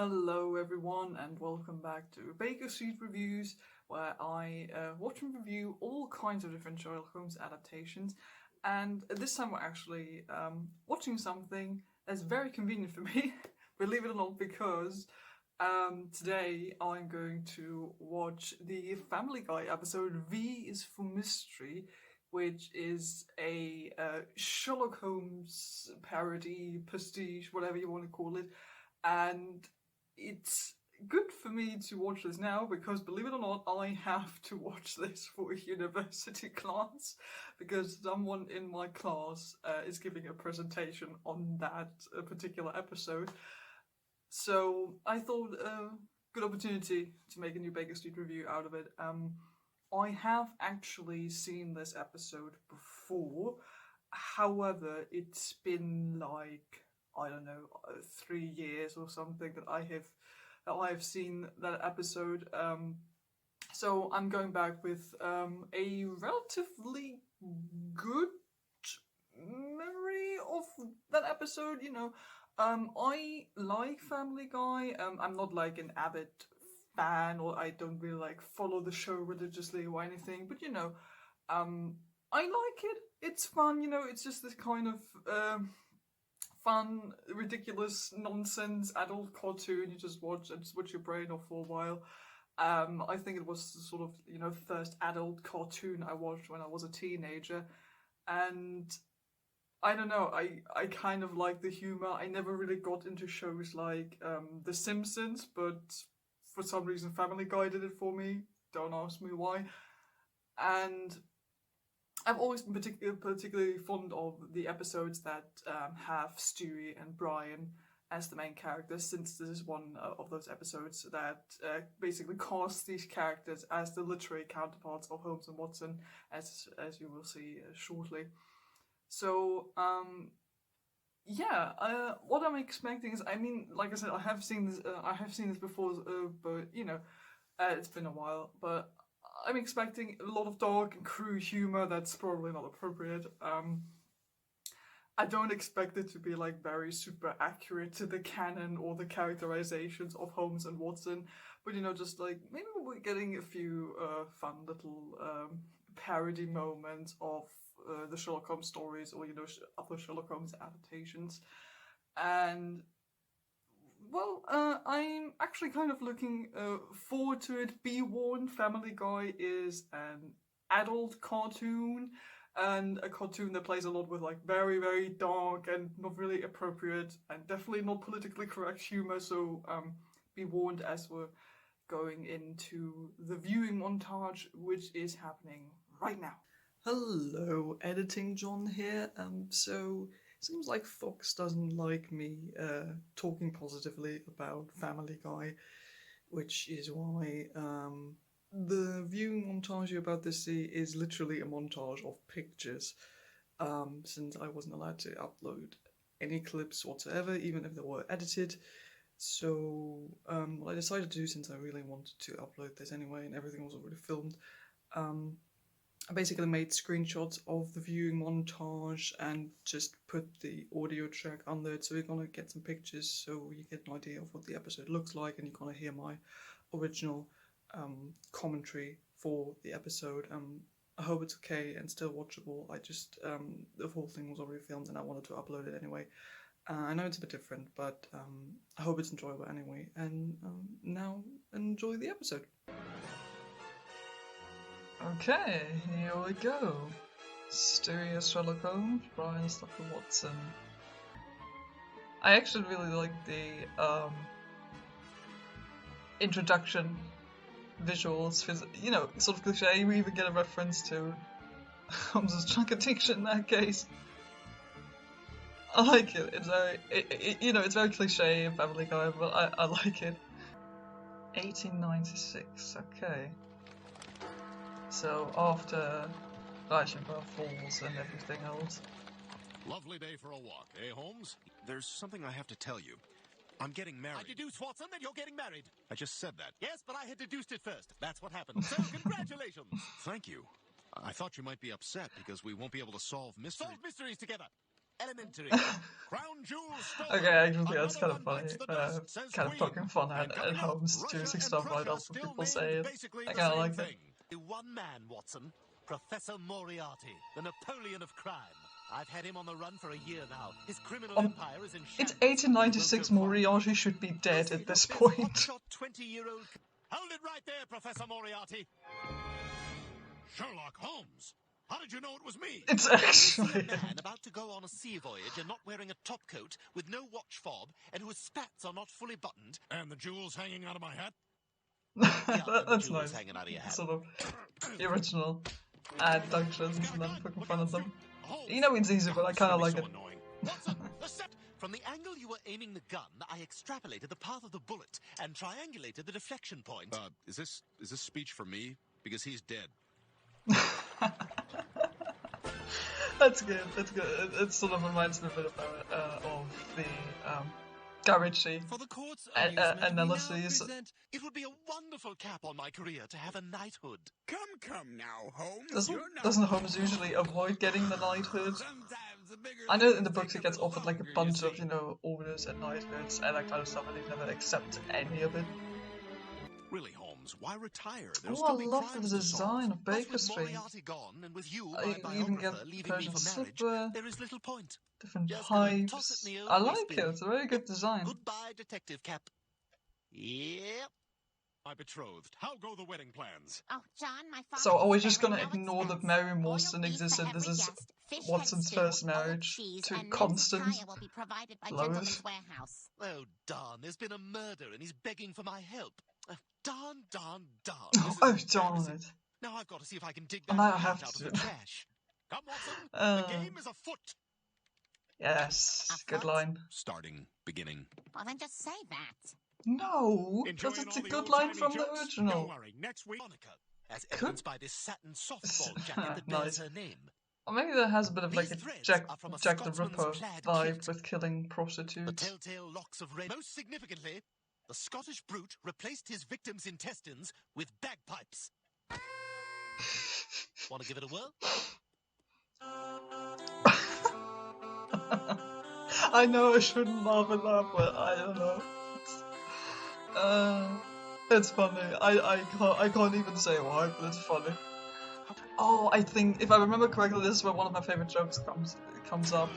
Hello everyone and welcome back to Baker Street Reviews, where I watch and review all kinds of different Sherlock Holmes adaptations. And this time we're actually watching something that's very convenient for me, believe it or not, because today I'm going to watch the Family Guy episode V is for Mystery, which is a Sherlock Holmes parody, pastiche, whatever you want to call it. And it's good for me to watch this now because, believe it or not, I have to watch this for a university class because someone in my class is giving a presentation on that particular episode. So I thought good opportunity to make a new Baker Street review out of it. I have actually seen this episode before. However, it's been like, I don't know, 3 years or something that I have seen that episode. So I'm going back with a relatively good memory of that episode. I like Family Guy. I'm not like an avid fan, or I don't really like follow the show religiously or anything. But I like it. It's fun. It's just this kind of fun, ridiculous, nonsense adult cartoon you just watch and switch your brain off for a while. I think it was sort of, first adult cartoon I watched when I was a teenager. And I don't know, I kind of like the humor. I never really got into shows like The Simpsons, but for some reason Family Guy did it for me. Don't ask me why. And I've always been particularly fond of the episodes that have Stewie and Brian as the main characters, since this is one of those episodes that basically casts these characters as the literary counterparts of Holmes and Watson, as you will see shortly. So, what I'm expecting is, I mean, like I said, I have seen this before, but it's been a while, but I'm expecting a lot of dark and crude humor that's probably not appropriate. I don't expect it to be like very super accurate to the canon or the characterizations of Holmes and Watson, but just like maybe we're getting a few fun little parody moments of the Sherlock Holmes stories, or other Sherlock Holmes adaptations. And well, I'm actually kind of looking forward to it. Be warned, Family Guy is an adult cartoon, and a cartoon that plays a lot with like very, very dark and not really appropriate and definitely not politically correct humor. So be warned as we're going into the viewing montage, which is happening right now. Hello, Editing John here. So seems like Fox doesn't like me talking positively about Family Guy, which is why the viewing montage you're about to see is literally a montage of pictures, since I wasn't allowed to upload any clips whatsoever, even if they were edited. So what I decided to do, since I really wanted to upload this anyway and everything was already filmed, I basically made screenshots of the viewing montage and just put the audio track under it, so you're gonna get some pictures so you get an idea of what the episode looks like, and you're gonna hear my original commentary for the episode. I hope it's okay and still watchable. I just the whole thing was already filmed and I wanted to upload it anyway. I know it's a bit different, but I hope it's enjoyable anyway. And now enjoy the episode. Okay, here we go. Stewie as Sherlock Holmes, Brian as Dr. Watson. I actually really like the introduction visuals, sort of cliche. We even get a reference to Holmes' drug addiction in that case. I like it. It's very, it's very cliche in Family Guy, but I like it. 1896. Okay. So after Reichenbach falls and everything else. Lovely day for a walk, eh, Holmes? There's something I have to tell you. I'm getting married. I deduced, Watson, that you're getting married. I just said that. Yes, but I had deduced it first. That's what happened. So, congratulations. Thank you. I thought you might be upset because we won't be able to solve mysteries. Solve mysteries together. elementary. Crown jewels stolen. Okay, actually, that's kind Another of one funny. bites the dust, says Kind of Queen. poking fun And at coming up, Holmes Russia choosing and stuff right Prussia after still people say named it. basically I the kind of same like it. thing. One man, Watson. Professor Moriarty, the Napoleon of crime. I've had him on the run for a year now. His criminal empire is in It's shambles. 1896. Moriarty should be dead at this point. Hotshot 20-year-old. Hold it right there, Professor Moriarty. Sherlock Holmes. How did you know it was me? It's See actually a man about to go on a sea voyage and not wearing a top coat, with no watch fob, and whose spats are not fully buttoned. And the jewels hanging out of my hat? That's nice. Hanging out of your hat. Sort of the original adductions and then poking fun at them. You know it's easy, but I kind of like it. Watson, the set. From the angle you were aiming the gun, I extrapolated the path of the bullet and triangulated the deflection point. Is this speech for me? Because he's dead. That's good. That's good. It sort of reminds me a bit about of the Guy Ritchie For the court's analyses. It would be a wonderful cap on my career to have a knighthood. Come now, Holmes. Doesn't Holmes usually avoid getting the knighthood? Sometimes the bigger I know in the books he gets offered like a bunch of, you know, orders and knighthoods and that kind of stuff, and he never accepts any of it. Really, Holmes, why retire? There'll Oh, I still be love the crimes to solve. design of Baker With Street. Moriarty gone, and with you, You my even get biographer, leaving me Persian for marriage, slipper, there is little point. different Just gonna toss pipes. it in the old I like waste bin. it. It's a very good design. Goodbye, detective cap. Yep. My betrothed, how go the wedding plans? Oh, John, my father. So are we is just sparing gonna no ignore that expense. Mary Boiled Morstan beef existed? for This every is guest, fish Watson's head first stew, marriage old cheese, to and men's Constance attire will be provided by Lois. Gentleman's Warehouse. Oh, darn, there's been a murder and he's begging for my help. Oh, darn. Oh, This is darn embarrassing. it. Now I've got to see if I can dig And that I hat have out to. of the trash. Come, Watson. Uh, the game is afoot. Yes, A good foot? line. Starting, beginning. Well, then just say that. No, Enjoying that's all a the good line old-timey from the jokes? original. Don't worry, next week. Monica, as evidenced by this satin softball jacket that Nice. bears her name. Or maybe that has a bit of like a These threads Jack are from a the Scotsman's Ripper plaid vibe kilt. with killing The prostitutes. telltale locks of red. Most significantly, the Scottish brute replaced his victim's intestines with bagpipes. Want to give it a whirl? I know I shouldn't laugh at that, but I don't know. It's funny. I can't even say why, but it's funny. Oh, I think if I remember correctly, this is where one of my favorite jokes comes up.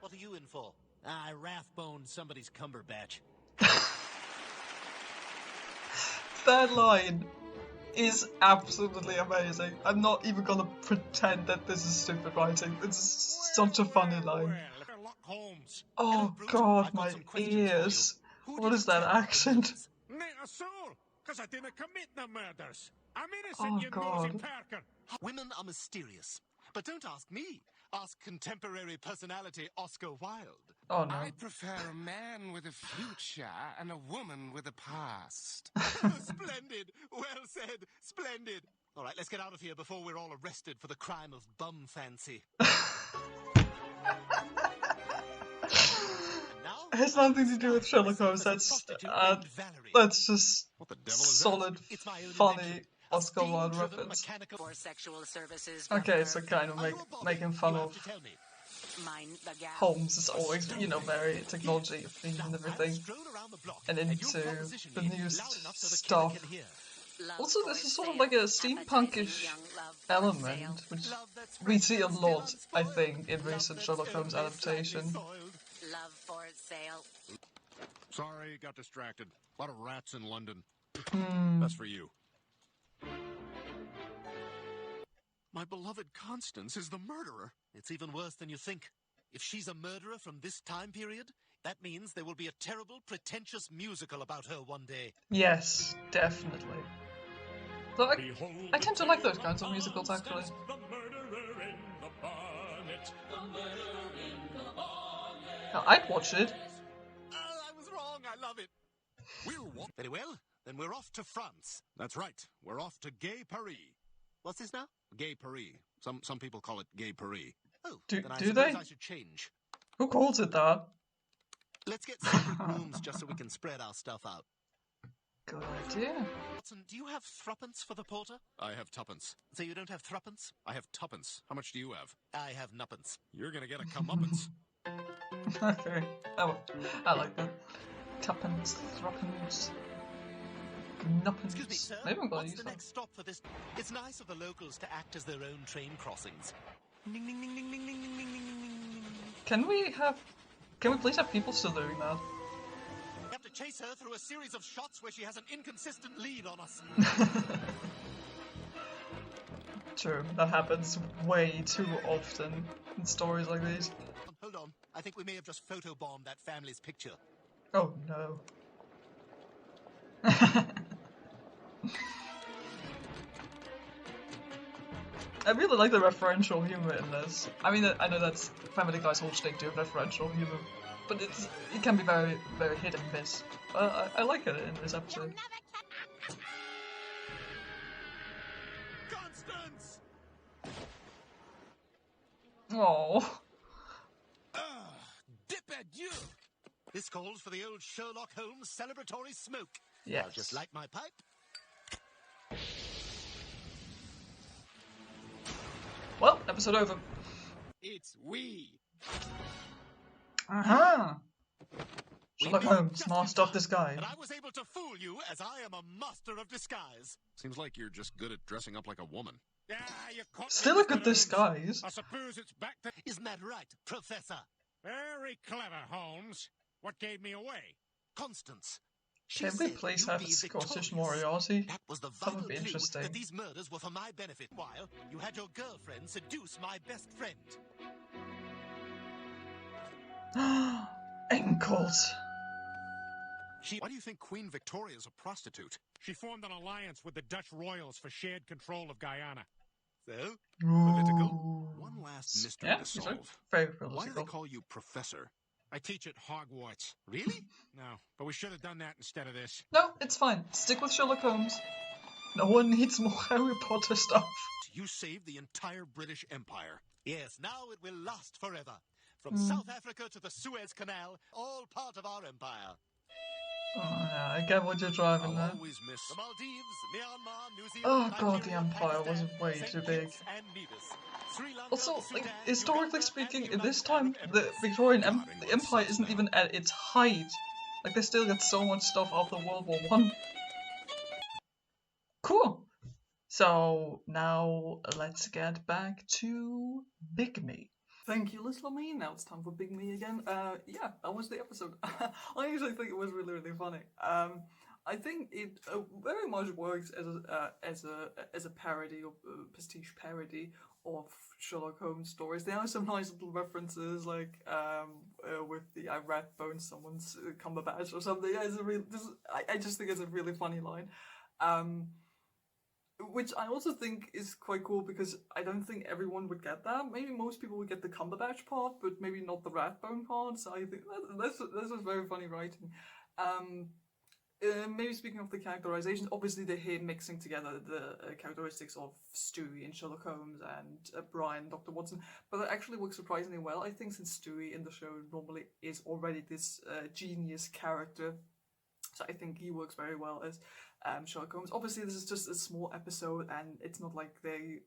What are you in for? I rathboned somebody's Cumberbatch. That line is absolutely amazing. I'm not even gonna pretend that this is stupid writing. It's such a funny line. Well, Sherlock Holmes. Oh Brute, god, I've got my some questions for you. ears. Who What did is that you tell accent? murders? Not a soul, because I didn't commit the murders. I'm Oh, innocent, you nosy God. Parker. Women are mysterious. But don't ask me. Ask contemporary personality Oscar Wilde. Oh no. I prefer a man with a future and a woman with a past. Splendid. Well said. Splendid. All right, let's get out of here before we're all arrested for the crime of bum fancy. Now, It has nothing to do with Sherlock myself Holmes. as a That's prostitute named Valerie. that's just What the devil is solid, It's my own funny invention. A Oscar Wilde steam-driven reference. mechanical- For sexual services. Okay, so kind of Are you a bobby? making fun You have of to tell me. Mine, the gal. Holmes is always, you know, very technology themed Now, and I'll everything. stroll around the block, And you'll into proposition the me newest loud enough so the killer stuff. can hear. Love Also, for this is sort of sale. like a Appetizing steampunkish young love for element, sale. which Love that's we see a fresh and still lot, I unspoiled. think, in Love recent that's Sherlock Holmes only slightly adaptation. soiled. Love for sale. Sorry, got distracted. A lot of rats in London. Hmm. That's for you. My beloved Constance is the murderer. It's even worse than you think. If she's a murderer from this time period, that means there will be a terrible, pretentious musical about her one day. Yes, definitely. So I tend to like those kinds of musicals, actually. Now, I'd watch it. Oh, I was wrong. I love it. We'll walk. Very well. Then we're off to France. That's right. We're off to Gay Paris. What's this now? Gay Paris. Some people call it Gay Paris. Oh, Do then I they? suppose I should change. Who calls it that? Let's get separate rooms just so we can spread our stuff out. Good idea. Watson, do you have threepence for the porter? I have tuppence. So you don't have threepence? I have tuppence. How much do you have? I have nuppence. You're gonna get a comeuppance. Okay. Oh, I like that. Tuppence, threepence, nuppence. Excuse me, sir. Maybe I'm gonna What's use the that. next stop for this? It's nice of the locals to act as their own train crossings. Ding, ding, ding, ding, ding, ding, ding, ding, ding, ding. Can we please have people still doing that? We have to chase her through a series of shots where she has an inconsistent lead on us. True, that happens way too often in stories like these. Hold on. I think we may have just photobombed that family's picture. Oh no. I really like the referential humor in this. I mean, I know that's Family Guy's whole shtick to referential humor, but it can be very, very hit and miss. I like it in this episode. Constance! Oh, Dip at you! This calls for the old Sherlock Holmes celebratory smoke. yes. I'll just light my pipe. Well, episode over. It's we. Uh-huh. We Sherlock meet Holmes, just master in of disguise. And I was able to fool you as I am a master of disguise. Seems like you're just good at dressing up like a woman. Ah, you caught me, Still a Mr. good Holmes. disguise. I suppose it's back to... Isn't that right, Professor? Very clever, Holmes. What gave me away? Constance. She Can we said please you'd have be a Scottish victorious. Moriarty? That was the That vital would be clue interesting. that these murders were for my benefit, while you had your girlfriend seduce my best friend. Ankles. Why do you think Queen Victoria's a prostitute? She formed an alliance with the Dutch royals for shared control of Guyana. So, Political. One last mystery Yeah, to he's solve. very Why do they political. call you Professor? I teach at Hogwarts. Really? No, but we should have done that instead of this. No, it's fine. Stick with Sherlock Holmes. No one needs more Harry Potter stuff. You saved the entire British Empire. yes, now it will last forever. From South Africa to the Suez Canal, all part of our empire. Oh, yeah, I get what you're driving I'll there. always miss... The Maldives, Myanmar, New Oh Zealand, god, the Nigeria, Empire was Pakistan, way St. too big. Kitts and Nevis, Sri Lanka, Also, like, Sudan, historically Uganda, speaking, and in this United time, Arab the Emirates. Victorian God, the England Empire sucks isn't now. even at its height. Like, they still get so much stuff after World War One. Cool. So, now, let's get back to Big Me. Thank you, Little Me. Now it's time for Big Me again. Yeah, that was the episode. I usually think it was really, really funny. I think it very much works as a parody or pastiche parody of Sherlock Holmes stories. There are some nice little references, like with the "I rat bone someone's Cumberbatch" or something. Yeah, I just think it's a really funny line. Which I also think is quite cool because I don't think everyone would get that. Maybe most people would get the Cumberbatch part, but maybe not the Ratbone part. So I think this was very funny writing. Maybe speaking of the characterizations, obviously they're here mixing together the characteristics of Stewie and Sherlock Holmes and Brian, Dr. Watson, but it actually works surprisingly well. I think since Stewie in the show normally is already this genius character, so I think he works very well as Sherlock Holmes. Obviously, this is just a small episode, and it's not like they.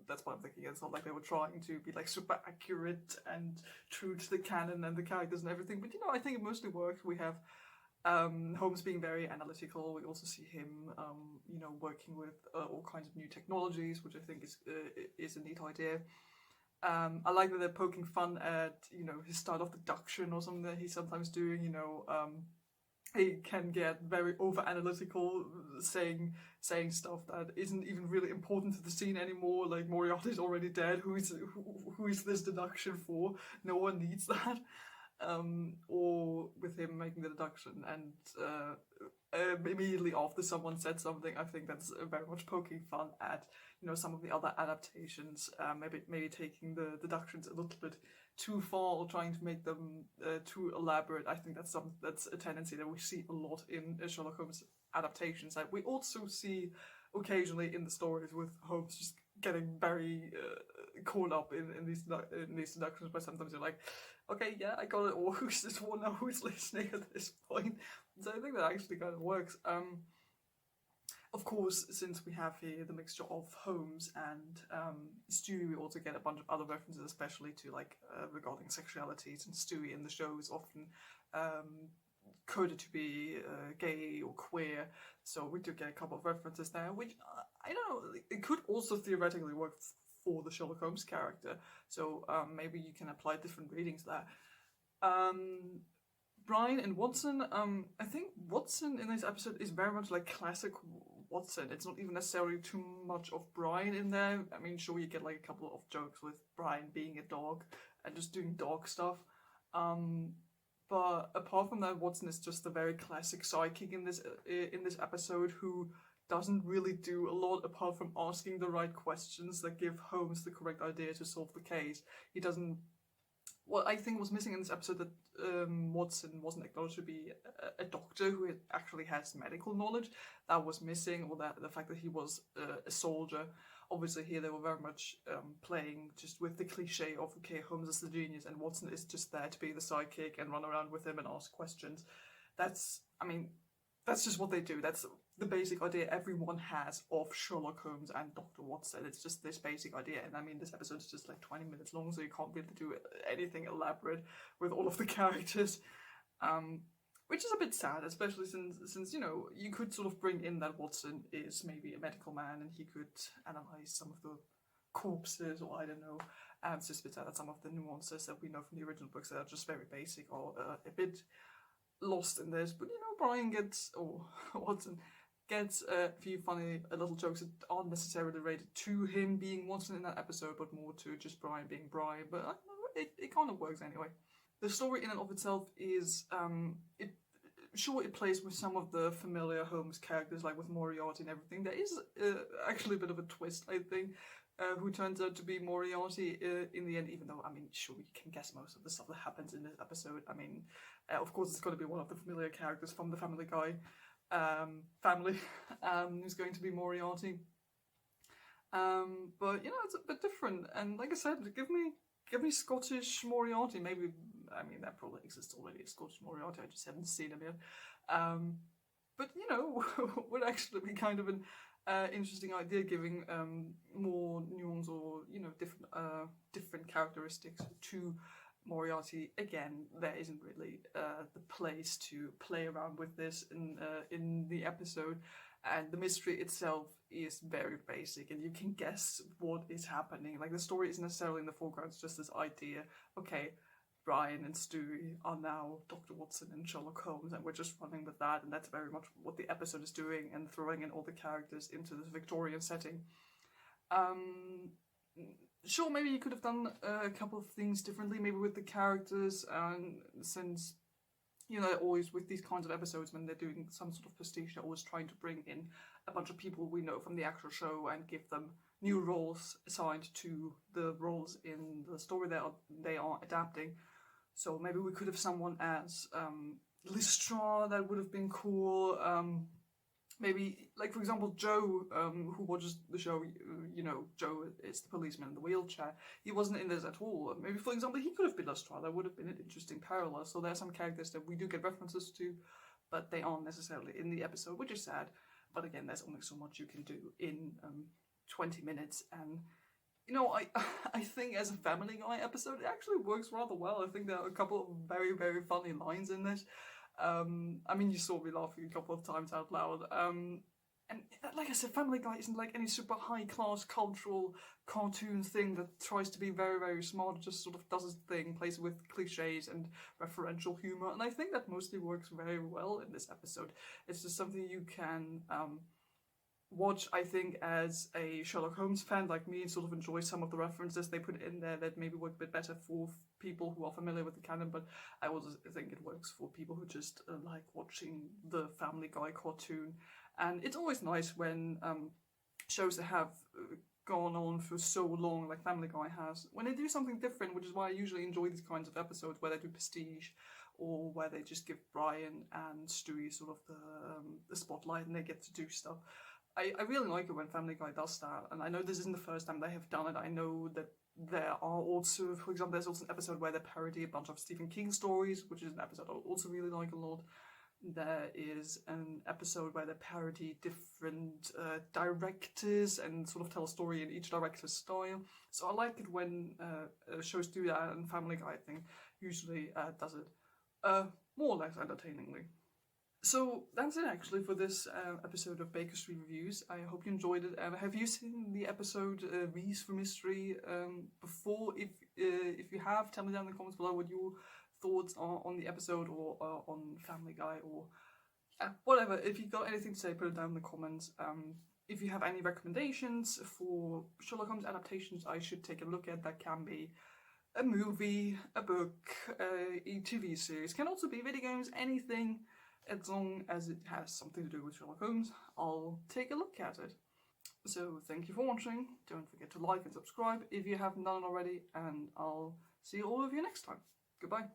That's what I'm thinking. It's not like they were trying to be like super accurate and true to the canon and the characters and everything. But I think it mostly works. We have Holmes being very analytical. We also see him, working with all kinds of new technologies, which I think is a neat idea. I like that they're poking fun at his style of deduction or something that he's sometimes doing. He can get very over analytical, saying stuff that isn't even really important to the scene anymore. Like Moriarty's already dead. Who is this deduction for? No one needs that. Or with him making the deduction and immediately after someone said something, I think that's very much poking fun at some of the other adaptations. Maybe taking the deductions a little bit too far or trying to make them too elaborate. I think that's a tendency that we see a lot in Sherlock Holmes adaptations. That we also see occasionally in the stories with Holmes just getting very caught up in these deductions. But sometimes you're like, okay, yeah, I got it all. Who's this one now who's listening at this point? So I think that actually kind of works. Of course, since we have here the mixture of Holmes and Stewie, we also get a bunch of other references, especially to regarding sexualities. And Stewie in the show is often coded to be gay or queer, so we do get a couple of references there, which I don't know. It could also theoretically work for the Sherlock Holmes character. So maybe you can apply different readings there. Brian and Watson. I think Watson in this episode is very much like classic Watson. It's not even necessarily too much of Brian in there. I mean, sure, you get like a couple of jokes with Brian being a dog and just doing dog stuff. But apart from that, Watson is just a very classic sidekick in this episode who doesn't really do a lot apart from asking the right questions that give Holmes the correct idea to solve the case. He doesn't. What I think was missing in this episode that Watson wasn't acknowledged to be a doctor who actually has medical knowledge. That was missing, or that the fact that he was a soldier. Obviously here they were very much playing just with the cliche of, okay, Holmes is the genius and Watson is just there to be the sidekick and run around with him and ask questions. That's just what they do. That's the basic idea everyone has of Sherlock Holmes and Dr. Watson. It's just this basic idea. And I mean, this episode is just like 20 minutes long, so you can't really do anything elaborate with all of the characters. Which is a bit sad, especially since you know, you could sort of bring in that Watson is maybe a medical man and he could analyze some of the corpses, or I don't know, and just bit at some of the nuances that we know from the original books that are just very basic or a bit lost in this. But you know, Watson gets a few funny little jokes that aren't necessarily related to him being Watson in that episode, but more to just Brian being Brian. But I don't know, it kind of works anyway. The story in and of itself is, it plays with some of the familiar Holmes characters, like with Moriarty and everything. There is actually a bit of a twist, I think, who turns out to be Moriarty in the end, even though, I mean, sure, you can guess most of the stuff that happens in this episode. I mean, of course, it's got to be one of the familiar characters from the Family Guy family who's going to be Moriarty. But, you know, it's a bit different. And like I said, give me Scottish Moriarty. Maybe, I mean, that probably exists already, a Scottish Moriarty. I just haven't seen him yet. But, you know, would actually be kind of an interesting idea, giving more nuance or, you know, different characteristics to Moriarty. Again, there isn't really the place to play around with this in the episode. And the mystery itself is very basic, and you can guess what is happening. Like, the story isn't necessarily in the foreground, it's just this idea, okay, Brian and Stewie are now Dr. Watson and Sherlock Holmes, and we're just running with that, and that's very much what the episode is doing, and throwing in all the characters into this Victorian setting. Sure, maybe you could have done a couple of things differently, maybe with the characters, since, you know, always with these kinds of episodes, when they're doing some sort of prestige, they're always trying to bring in a bunch of people we know from the actual show and give them new roles assigned to the roles in the story they are adapting. So maybe we could have someone as Listra, that would have been cool. Maybe, like, for example, Joe, who watches the show, you know, Joe is the policeman in the wheelchair. He wasn't in this at all. Maybe, for example, he could have been Listra. That would have been an interesting parallel. So there are some characters that we do get references to, but they aren't necessarily in the episode, which is sad. But again, there's only so much you can do in 20 minutes. And, you know, I think as a Family Guy episode, it actually works rather well. I think there are a couple of very, very funny lines in this. I mean, you saw me laughing a couple of times out loud. And like I said, Family Guy isn't like any super high-class cultural cartoon thing that tries to be very, very smart. It just sort of does its thing, plays with cliches and referential humor. And I think that mostly works very well in this episode. It's just something you can watch, I think, as a Sherlock Holmes fan like me, and sort of enjoy some of the references they put in there that maybe work a bit better for people who are familiar with the canon, but I also think it works for people who just like watching the Family Guy cartoon. And it's always nice when shows that have gone on for so long, like Family Guy has, when they do something different, which is why I usually enjoy these kinds of episodes where they do prestige, or where they just give Brian and Stewie sort of the spotlight and they get to do stuff. I really like it when Family Guy does that, and I know this isn't the first time they have done it. I know that there are also, for example, there's also an episode where they parody a bunch of Stephen King stories, which is an episode I also really like a lot. There is an episode where they parody different directors and sort of tell a story in each director's style. So I like it when shows do that, and Family Guy, I think, usually does it more or less entertainingly. So that's it actually for this episode of Baker Street Reviews. I hope you enjoyed it. Have you seen the episode V's for Mystery before? If you have, tell me down in the comments below what your thoughts are on the episode or on Family Guy or whatever. If you got anything to say, put it down in the comments. If you have any recommendations for Sherlock Holmes adaptations I should take a look at, that can be a movie, a book, a TV series, can also be video games, anything. As long as it has something to do with Sherlock Holmes, I'll take a look at it. So thank you for watching. Don't forget to like and subscribe if you haven't done it already, and I'll see all of you next time. Goodbye.